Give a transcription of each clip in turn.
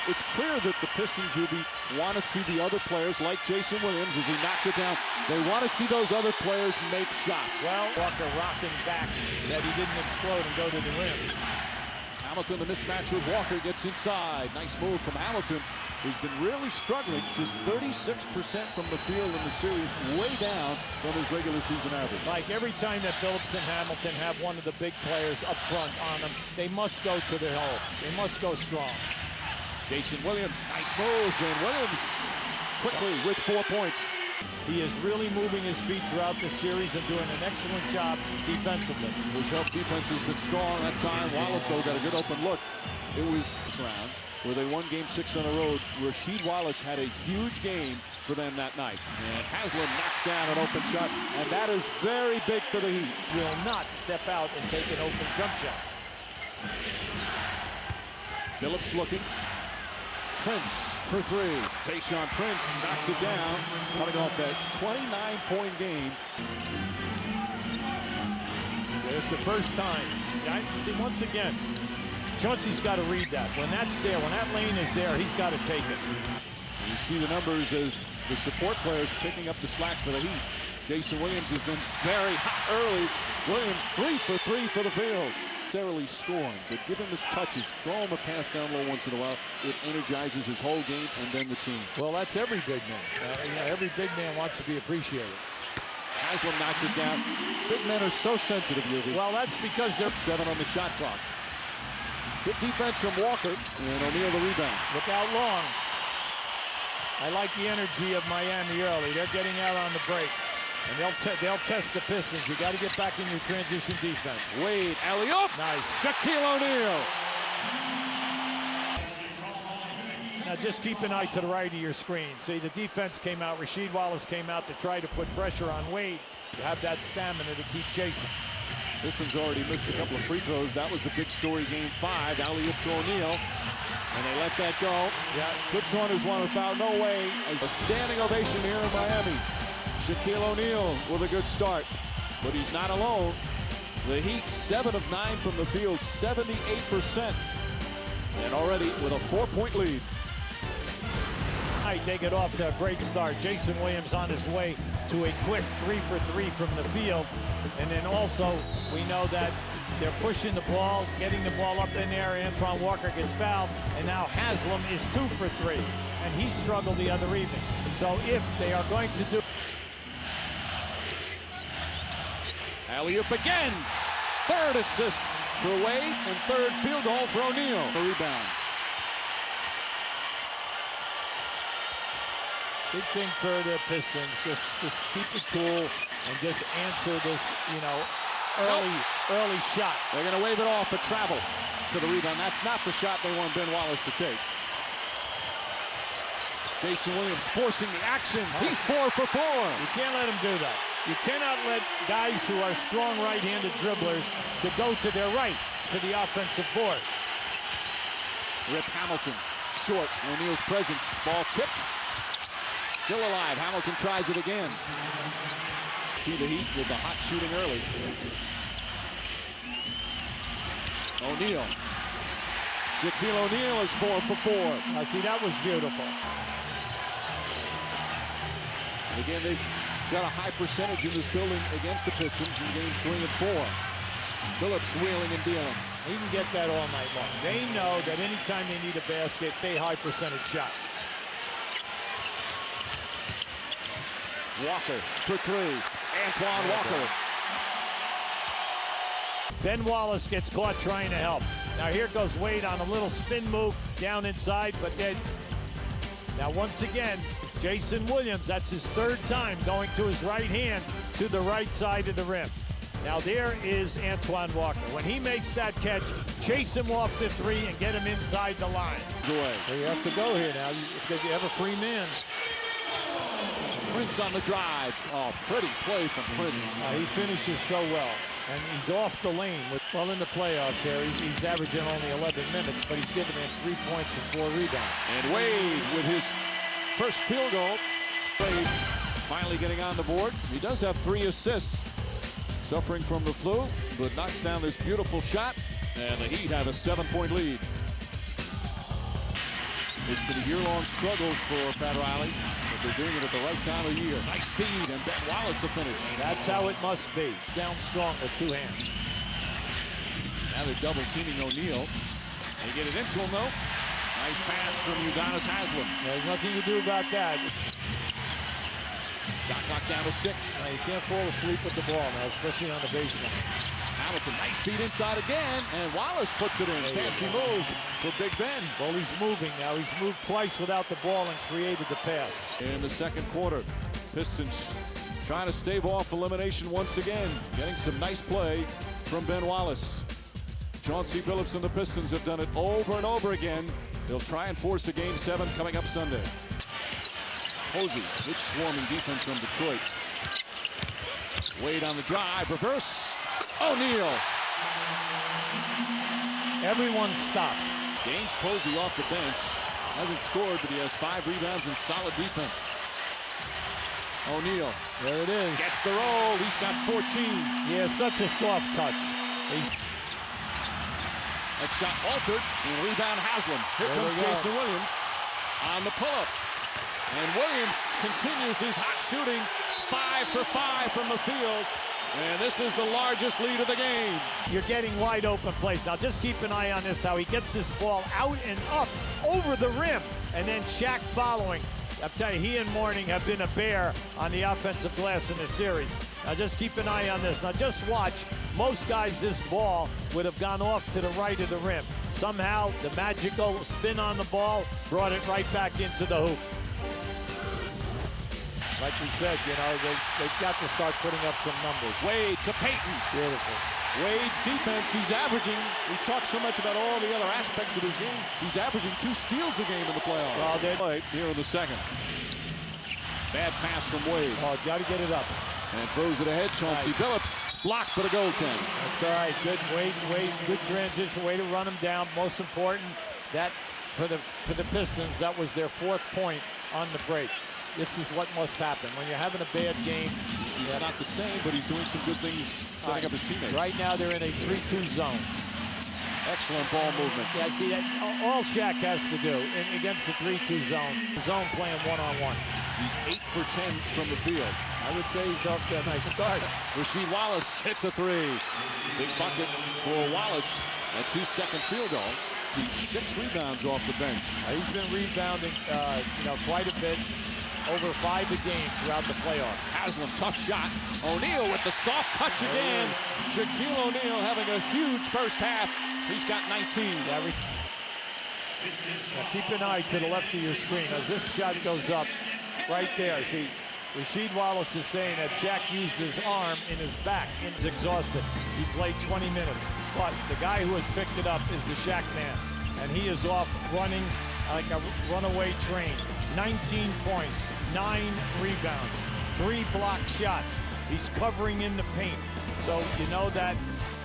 It's clear that the Pistons want to see the other players, like Jason Williams, as he knocks it down. They want to see those other players make shots. Well, Walker rocking back that he didn't explode and go to the rim. Hamilton, the mismatch with Walker, gets inside. Nice move from Hamilton, who's been really struggling. Just 36% from the field in the series, way down from his regular season average. Like every time that Phillips and Hamilton have one of the big players up front on them, they must go to their hole. They must go strong. Jason Williams, nice moves, and Williams quickly with 4 points. He is really moving his feet throughout the series and doing an excellent job defensively. His help defense has been strong that time. Wallace, though, got a good open look. It was this round where they won Game 6 on the road. Rasheed Wallace had a huge game for them that night. And Haslam knocks down an open shot, and that is very big for the Heat. Will not step out and take an open jump shot. Phillips looking. Prince for three. Tayshaun Prince knocks it down, coming off that 29-point game. It's the first time. See, once again, Chauncey's got to read that. When that's there, when that lane is there, he's got to take it. You see the numbers as the support players picking up the slack for the Heat. Jason Williams has been very hot early. Williams 3 for 3 for the field. Necessarily scoring, but give him his touches. Throw him a pass down low once in a while. It energizes his whole game and then the team. Well, that's every big man. Every big man wants to be appreciated. Haslam knocks it down. Big men are so sensitive, Yuvi. Well, that's because they're 7 on the shot clock. Good defense from Walker, and O'Neal the rebound. Look out long. I like the energy of Miami early. They're getting out on the break. And they'll test the Pistons. You got to get back in your transition defense. Wade, alley-oop. Nice. Shaquille O'Neal. Now just keep an eye to the right of your screen. See, the defense came out. Rasheed Wallace came out to try to put pressure on Wade. You have that stamina to keep chasing. Pistons already missed a couple of free throws. That was a big story, game 5. Alley-oop to O'Neal. And they let that go. Yeah. Good-Saunders won without no way. As a standing ovation here in Miami. Shaquille O'Neal with a good start, but he's not alone. The Heat 7 of 9 from the field, 78%, and already with a 4-point lead. They get off to a great start. Jason Williams on his way to a quick 3 for 3 from the field, and then also we know that they're pushing the ball, getting the ball up in there. Antoine Walker gets fouled, and now Haslam is 2 for 3, and he struggled the other evening. So if they are going to do alley-oop again. 3rd assist for Wade and 3rd field goal for O'Neal. The rebound. Big thing for the Pistons, just keep it cool and just answer this, early shot. They're going to wave it off, but travel to the rebound. That's not the shot they want Ben Wallace to take. Jason Williams forcing the action. He's 4 for 4. You can't let him do that. You cannot let guys who are strong right-handed dribblers to go to their right, to the offensive board. Rip Hamilton, short. O'Neal's presence, ball tipped. Still alive. Hamilton tries it again. See the Heat with the hot shooting early. O'Neal. Shaquille O'Neal is 4 for 4. See, that was beautiful. And again, they've got a high percentage in this building against the Pistons in games 3 and 4. Phillips wheeling and dealing. He can get that all night long. They know that anytime they need a basket, they high percentage shot. Walker for 3. Antoine Walker. Ben Wallace gets caught trying to help. Now here goes Wade on a little spin move down inside, but then now once again, Jason Williams, that's his 3rd time going to his right hand to the right side of the rim. Now there is Antoine Walker. When he makes that catch, chase him off the 3 and get him inside the line. So you have to go here now. If you have a free man. Prince on the drive. Oh, pretty play from Prince. He finishes so well. And he's off the lane. Well, in the playoffs here, he's averaging only 11 minutes, but he's giving him 3 points and 4 rebounds. And Wade with his first field goal. Wade finally getting on the board. He does have 3 assists. Suffering from the flu, but knocks down this beautiful shot. And the Heat have a 7-point lead. It's been a year-long struggle for Pat Riley, but they're doing it at the right time of year. Nice feed, and Ben Wallace the finish. That's how it must be. Down strong with two hands. Now they're double-teaming O'Neal. They get it into him, though. Nice pass from Udonis Haslem. There's nothing to do about that. Shot clock down to 6. Now, you can't fall asleep with the ball now, especially on the baseline. Hamilton, nice feed inside again, and Wallace puts it in. Fancy move for Big Ben. Well, he's moving now. He's moved twice without the ball and created the pass. In the second quarter, Pistons trying to stave off elimination once again. Getting some nice play from Ben Wallace. Chauncey Billups and the Pistons have done it over and over again. They'll try and force a Game 7 coming up Sunday. Posey, good swarming defense from Detroit. Wade on the drive, reverse. O'Neal. Everyone stopped. Gains Posey off the bench. Hasn't scored, but he has 5 rebounds and solid defense. O'Neal. There it is. Gets the roll. He's got 14. Yeah, such a soft touch. That shot altered, and rebound Haslem. Here comes Jason Williams on the pull-up. And Williams continues his hot shooting. 5 for 5 from the field. And this is the largest lead of the game. You're getting wide open plays. Now just keep an eye on this, how he gets this ball out and up over the rim. And then Shaq following. I'll tell you, he and Mourning have been a bear on the offensive glass in this series. Now just keep an eye on this. Now just watch. Most guys, this ball would have gone off to the right of the rim. Somehow, the magical spin on the ball brought it right back into the hoop. Like we said, you know, they've got to start putting up some numbers. Wade to Payton. Beautiful. Wade's defense, he's averaging, we talk so much about all the other aspects of his game, he's averaging 2 steals a game in the playoffs. Well, they right here in the second. Bad pass from Wade. Oh, got to get it up. And throws it ahead. Chauncey Billups blocked, but a goaltend. That's all right. Good Wade, good transition. Way to run him down. Most important, that for the Pistons, that was their 4th point on the break. This is what must happen when you're having a bad game. He's not the same, but he's doing some good things setting up his teammates. Right now, they're in a 3-2 zone. Excellent ball movement. Yeah, see, that, all Shaq has to do against the 3-2 zone, playing one-on-one. He's 8 for 10 from the field. I would say he's off to a nice start. Rasheed Wallace hits a 3. Big bucket for Wallace. That's his second field goal. 6 rebounds off the bench. He's been rebounding, quite a bit. Over 5 a game throughout the playoffs. Haslem, tough shot. O'Neal with the soft touch again. Shaquille O'Neal having a huge first half. He's got 19. Now keep an eye to the left of your screen as this shot goes up right there. See, Rasheed Wallace is saying that Shaq used his arm in his back and is exhausted. He played 20 minutes. But the guy who has picked it up is the Shaq man. And he is off running like a runaway train. 19 points, 9 rebounds, 3 blocked shots. He's covering in the paint. So you know that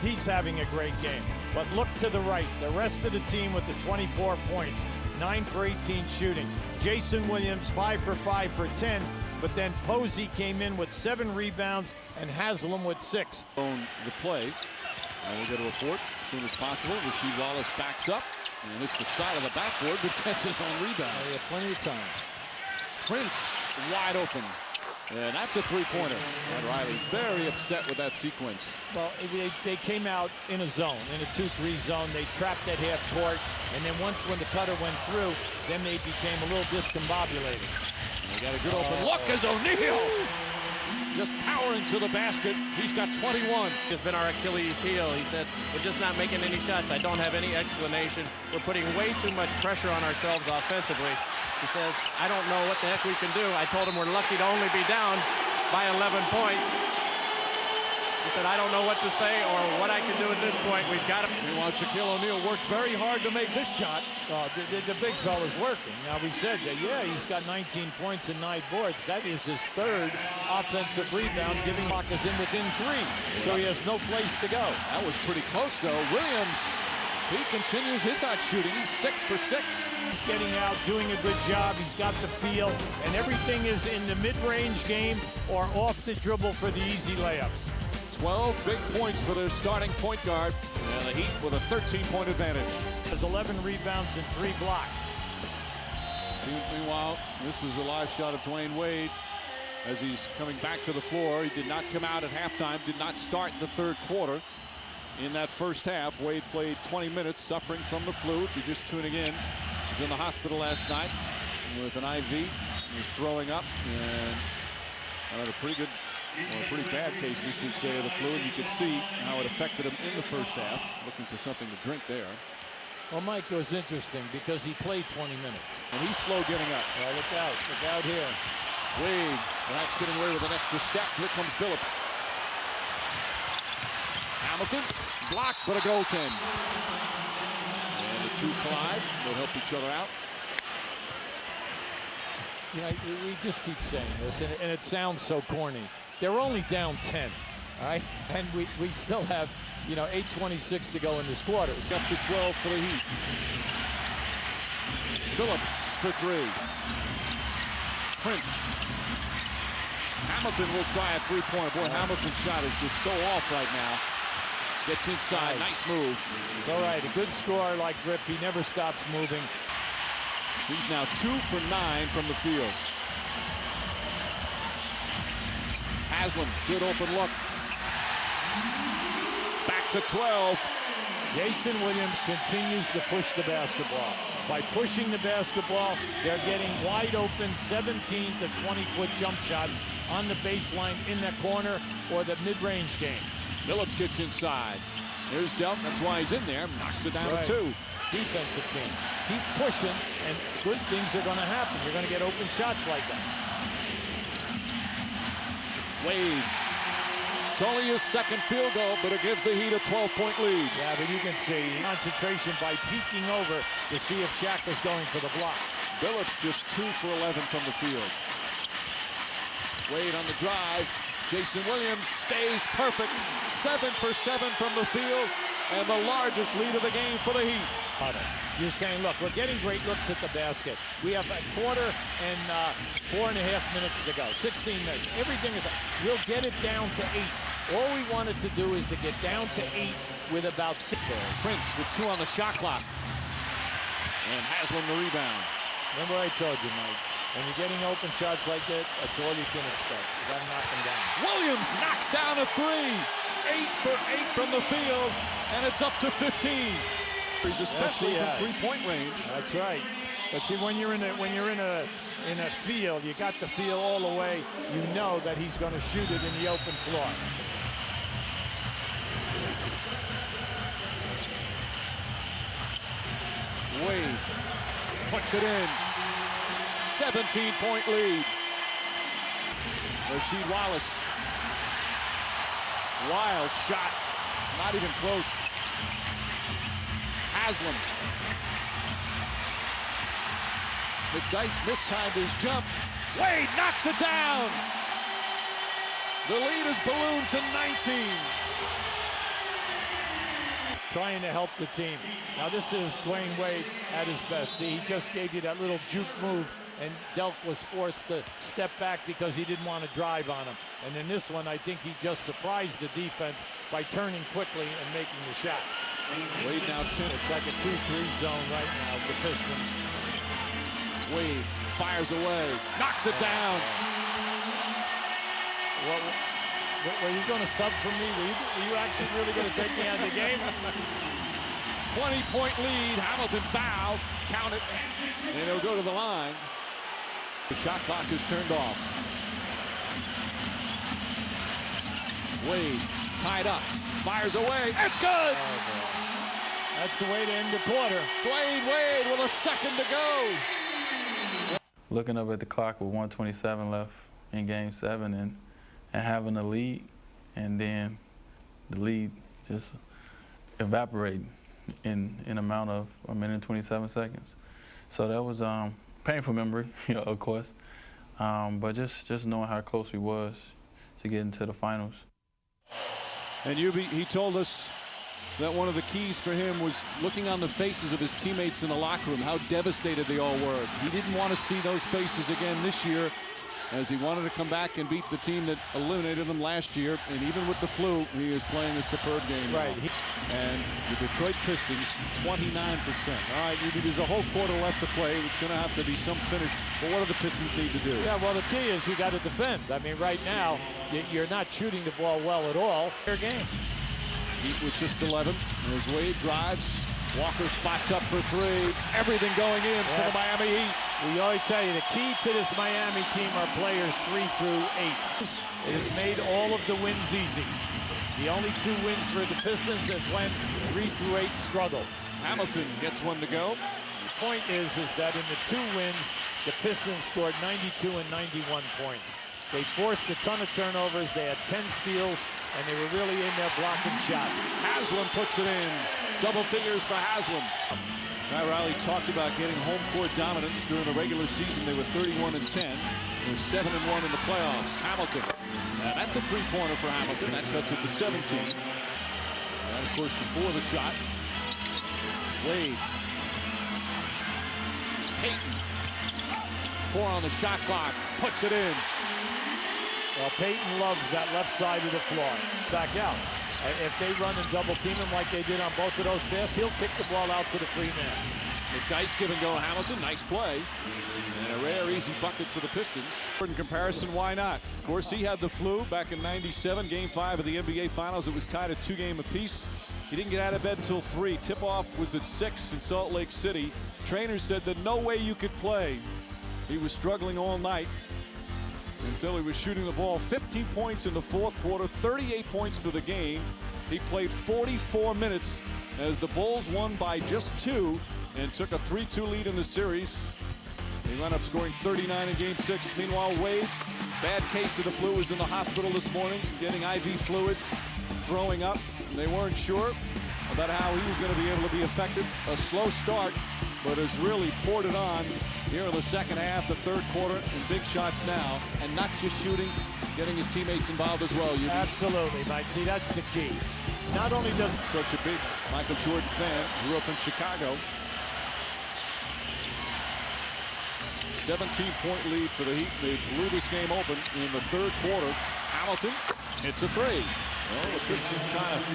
he's having a great game. But look to the right. The rest of the team with the 24 points, 9 for 18 shooting. Jason Williams, 5 for 5 for 10. But then Posey came in with 7 rebounds and Haslem with 6. On the play. And we'll get a report as soon as possible. Rasheed Wallace backs up. And it's the side of the backboard, but gets his own rebound. Yeah, plenty of time. Prince wide open. And that's a 3-pointer. And Riley very upset with that sequence. Well, they came out in a zone, in a 2-3 zone. They trapped at half court. And then once when the cutter went through, then they became a little discombobulated. And they got a good open look as O'Neal just powering to the basket. He's got 21. It's been our Achilles heel. He said, we're just not making any shots. I don't have any explanation. We're putting way too much pressure on ourselves offensively. He says, I don't know what the heck we can do. I told him we're lucky to only be down by 11 points. He said, I don't know what to say or what I can do at this point. We've got to. Meanwhile, Shaquille O'Neal worked very hard to make this shot. The big fella's working. Now, we said that, yeah, he's got 19 points and 9 boards. That is his 3rd offensive rebound, giving Marcus in within 3. So he has no place to go. That was pretty close, though. Williams, he continues his hot shooting. He's 6 for 6. He's getting out, doing a good job. He's got the feel, and everything is in the mid-range game or off the dribble for the easy layups. 12 big points for their starting point guard. And the Heat with a 13-point advantage. Has 11 rebounds and 3 blocks. Meanwhile, this is a live shot of Dwayne Wade as he's coming back to the floor. He did not come out at halftime, did not start the third quarter. In that first half, Wade played 20 minutes, suffering from the flu. If you're just tuning in, he was in the hospital last night with an IV. He was throwing up and had a pretty good, or a pretty bad case, we should say, of the flu. And you could see how it affected him in the first half. Looking for something to drink there. Well, Mike, it was interesting because he played 20 minutes. And he's slow getting up. Well, look out here. Wade, perhaps getting away with an extra step. Here comes Billups. Hamilton, blocked, but a goaltend. And the two collide. They'll help each other out. You know, we just keep saying this, and it sounds so corny. They're only down 10, all right? And we still have, 8:26 to go in this quarter. It's up to 12 for the Heat. Billups for three. Prince. Hamilton will try a three-point. Boy, Hamilton's shot is just so off right now. Gets inside. Nice move. It's all right. A good scorer like Grip. He never stops moving. He's now 2 for 9 from the field. Haslam, good open look. Back to 12. Jason Williams continues to push the basketball. By pushing the basketball, they're getting wide open 17 to 20-foot jump shots on the baseline in that corner or the mid-range game. Billups gets inside. There's Delk. That's why he's in there. Knocks it down to 2. Defensive team. Keep pushing, and good things are going to happen. You're going to get open shots like that. Wade. It's only his second field goal, but it gives the Heat a 12-point lead. Yeah, but you can see concentration by peeking over to see if Shaq was going for the block. Billups just 2 for 11 from the field. Wade on the drive. Jason Williams stays perfect. 7 for 7 from the field, and the largest lead of the game for the Heat. You're saying, look, we're getting great looks at the basket. We have a quarter and 4.5 minutes to go. 16 minutes. Everything is. We'll get it down to 8. All we wanted to do is to get down to 8 with about 6. Prince with 2 on the shot clock, and Haslam the rebound. Remember I told you, Mike, when you're getting open shots like that, that's all you can expect. You got to knock them down. Williams knocks down a 3. 8 for 8 from the field, and it's up to 15. He's especially from three-point range. That's right. But see, when you're in a field, you got the feel all the way. You know that he's going to shoot it in the open floor. Wade puts it in. 17-point lead. Rasheed Wallace. Wild shot. Not even close. Haslam. McDyess mistimed his jump. Wade knocks it down. The lead is ballooned to 19. Trying to help the team. Now this is Dwayne Wade at his best. See, he just gave you that little juke move, and Delk was forced to step back because he didn't want to drive on him. And in this one, I think he just surprised the defense by turning quickly and making the shot. Wade now 10. It's like a 2-3 zone right now, the Pistons. Wade fires away, knocks it down. Were you going to sub for me? Were you actually really going to take me out of the game? 20-point lead. Hamilton foul. Count it. And he'll go to the line. The shot clock is turned off. Wade tied up. Fires away. It's good. Oh, that's the way to end the quarter. Dwayne Wade with a second to go. Looking up at the clock with 1:27 left in Game 7 and having a lead, and then the lead just evaporating in a amount of 1 minute and 27 seconds. So that was painful memory, of course, but just knowing how close we was to getting to the finals. And he told us that one of the keys for him was looking on the faces of his teammates in the locker room, how devastated they all were. He didn't want to see those faces again this year. as he wanted to come back and beat the team that eliminated them last year. And even with the flu, he is playing a superb game. Right. And the Detroit Pistons, 29%. All right, there's a whole quarter left to play. It's going to have to be some finish. But what do the Pistons need to do? Yeah, well, the key is you got to defend. I mean, right now, you're not shooting the ball well at all. Fair game. Heat with just 11. As Wade drives, Walker spots up for three. Everything going in for the Miami Heat. We always tell you the key to this Miami team are players 3 through 8. It has made all of the wins easy. The only 2 wins for the Pistons is when 3 through 8 struggle. Hamilton gets one to go. The point is that in the 2 wins, the Pistons scored 92 and 91 points. They forced a ton of turnovers. They had 10 steals, and they were really in there blocking shots. Haslam puts it in. Double figures for Haslam. Pat Riley talked about getting home court dominance during the regular season. They were 31 and 10. They were 7 and 1 in the playoffs. Hamilton. And that's a three-pointer for Hamilton. That cuts it to 17. And of course, before the shot, Wade. Payton. 4 on the shot clock. Puts it in. Well, Payton loves that left side of the floor. Back out. If they run and double team him like they did on both of those passes, he'll kick the ball out to the free man. The dice give and go Hamilton. Nice play. And a rare, easy bucket for the Pistons. In comparison, why not? Of course, he had the flu back in '97, Game 5 of the NBA Finals. It was tied at 2 games apiece. He didn't get out of bed until 3. Tip-off was at 6 in Salt Lake City. Trainers said that no way you could play. He was struggling all night until he was shooting the ball. 15 points in the 4th quarter, 38 points for the game. He played 44 minutes as the Bulls won by just 2 and took a 3-2 lead in the series. He wound up scoring 39 in Game 6. Meanwhile, Wade, bad case of the flu, was in the hospital this morning, getting IV fluids, throwing up. They weren't sure about how he was going to be able to be effective. A slow start, but has really poured it on here in the second half, the 3rd quarter, and big shots now. And not just shooting, getting his teammates involved as well. Absolutely, Mike. See, that's the key. Not only does such a big Michael Jordan fan, grew up in Chicago. 17-point lead for the Heat. They blew this game open in the 3rd quarter. Hamilton hits a 3. Well, the Pistons trying to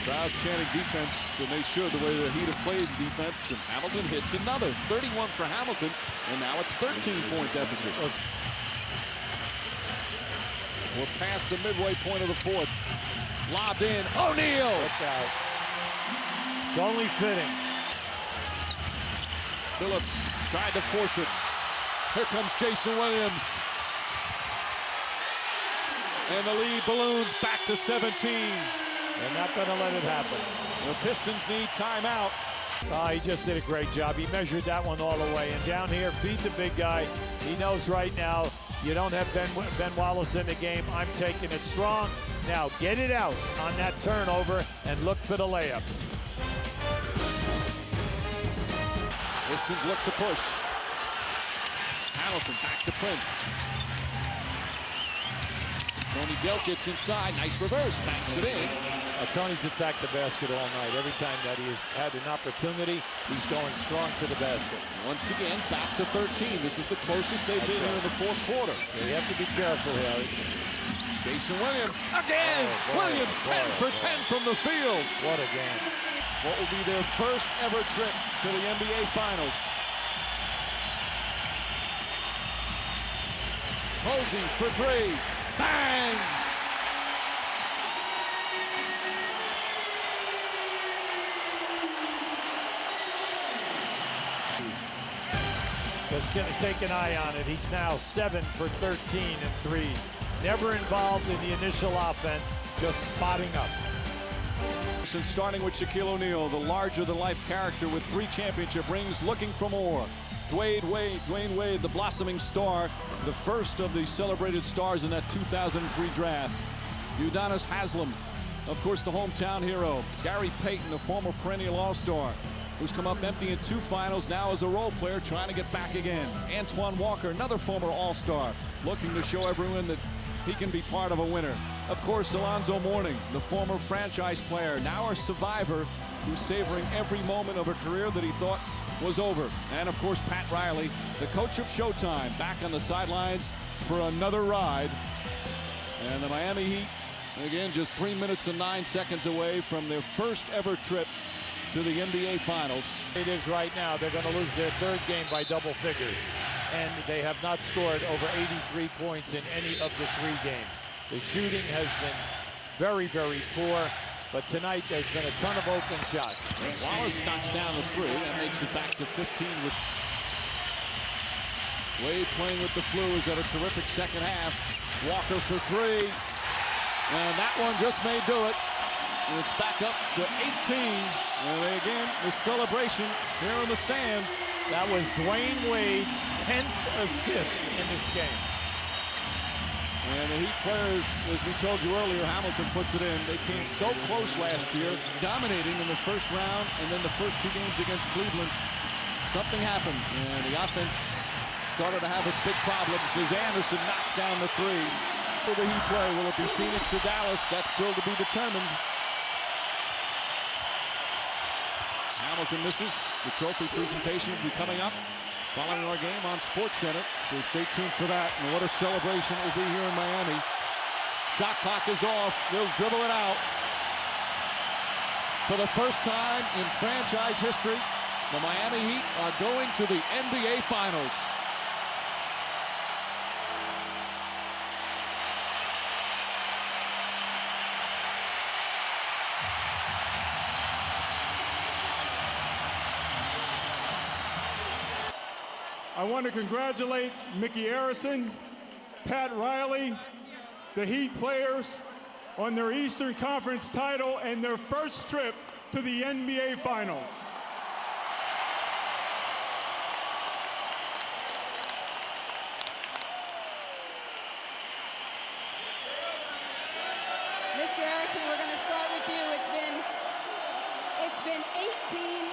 crowd chanting defense, and they should, the way the Heat have played defense. And Hamilton hits another. 31 for Hamilton, and now it's 13-point deficit. We're past the midway point of the 4th. Lobbed in. O'Neal. Look out. It's only fitting. Phillips tried to force it. Here comes Jason Williams. And the lead balloons back to 17. They're not going to let it happen. The Pistons need timeout. He just did a great job. He measured that one all the way. And down here, feed the big guy. He knows right now you don't have Ben Wallace in the game. I'm taking it strong. Now get it out on that turnover and look for the layups. Pistons look to push. Hamilton back to Prince. Tony Delk gets inside. Nice reverse. Banks it in. Tony's attacked the basket all night. Every time that he has had an opportunity, he's going strong to the basket. Once again, back to 13. This is the closest they've been here in the 4th quarter. Yeah, you have to be careful, Harry. Jason Williams again. Williams 10 for 10 from the field. What a game. What will be their first ever trip to the NBA Finals. Posey for 3. Bang! Just going to take an eye on it. He's now 7 for 13 in threes. Never involved in the initial offense, just spotting up. Since starting with Shaquille O'Neal, the larger-than-life character with 3 championship rings, looking for more. Dwayne Wade, the blossoming star, the first of the celebrated stars in that 2003 draft. Udonis Haslem, of course, the hometown hero. Gary Payton, the former perennial All-Star, who's come up empty in 2 finals, now as a role player trying to get back again. Antoine Walker, another former All-Star, looking to show everyone that he can be part of a winner. Of course, Alonzo Mourning, the former franchise player, now a survivor who's savoring every moment of a career that he thought was over. And of course, Pat Riley, the coach of Showtime, back on the sidelines for another ride. And the Miami Heat, again, just 3 minutes and 9 seconds away from their first ever trip to the NBA Finals. It is right now. They're going to lose their third game by double figures. And they have not scored over 83 points in any of the 3 games. The shooting has been very, very poor. But tonight, there's been a ton of open shots. Wallace knocks down the 3 and makes it back to 15. Wade playing with the flu is at a terrific second half. Walker for 3. And that one just may do it. And it's back up to 18. And again, the celebration here in the stands. That was Dwayne Wade's 10th assist in this game. And the Heat players, as we told you earlier, Hamilton puts it in. They came so close last year, dominating in the first round, and then the first 2 games against Cleveland. Something happened, and the offense started to have its big problems as Anderson knocks down the 3. Will the Heat play? Will it be Phoenix or Dallas? That's still to be determined. Hamilton misses. The trophy presentation will be coming up following our game on SportsCenter, so stay tuned for that. And what a celebration it will be here in Miami. Shot clock is off. They'll dribble it out. For the first time in franchise history, the Miami Heat are going to the NBA Finals. I want to congratulate Mickey Harrison, Pat Riley, the Heat players on their Eastern Conference title and their first trip to the NBA Finals. Mr. Harrison, we're going to start with you. It's been 18